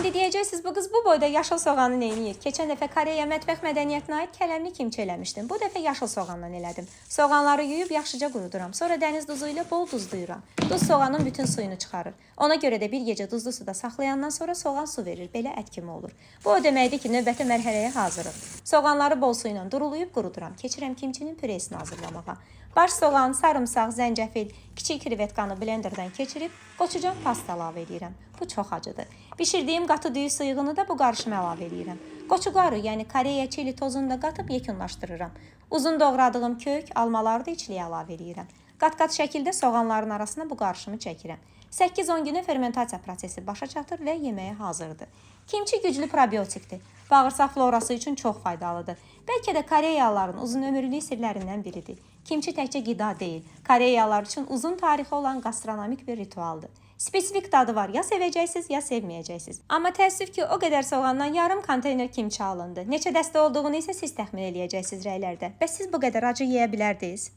İndi deyəcəksiniz, bu qız bu boyda yaşıl soğanı neyniyir? Keçən dəfə Koreya mətbəx mədəniyyətinə aid kələmli kimçi eləmişdim. Bu dəfə yaşıl soğandan elədim. Soğanları yuyub yaxşıca quruduram. Sonra dəniz duzu ilə bol duzluyuram. Duz soğanın bütün suyunu çıxarır. Ona görə də bir gecə duzlu suda saxlayandan sonra soğan su verir. Belə ət kimi olur. Bu o deməkdir ki, növbəti mərhələyə hazırıq. Soğanları bol su ilə duruluyub quruduram. Keçirəm kimçinin püresini hazırlamağa. Baş soğan, sarımsaq, zəncəfil, kiçik krevetkanı blenderdan keçirib qoçucan pasta əlavə edirəm. Bu çox acıdır. Bişirdiyim qatı düyü suyuğunu da bu qarışıma əlavə edirəm. Qoçuqarı, yəni Koreya çili tozunu da qatıb yekunlaşdırıram. Uzun doğradığım kök, almaları da içliyə əlavə edirəm. Qat-qat şəkildə soğanların arasına bu qarışımı çəkirəm. 8-10 günə fermentasiya prosesi başa çatır və yeməyə hazırdır. Kimçi güclü probiotikdir. Bağırsaq florası üçün çox faydalıdır. Bəlkə də Koreyalıların uzun ömürlülük sirlərindən biridir. Kimçi təkcə qida deyil, Koreyalılar üçün uzun tarixi olan gastronomik bir ritualdır. Spesifik dadı var, ya sevəcəksiniz, ya sevməyəcəksiniz. Amma təəssüf ki, o qədər soğandan yarım konteyner kimçi alındı. Neçə dəstə olduğunu isə siz təxmin eləyəcəksiniz rəylərdə. Bəs siz bu qədər acı yeyə bilərdiniz?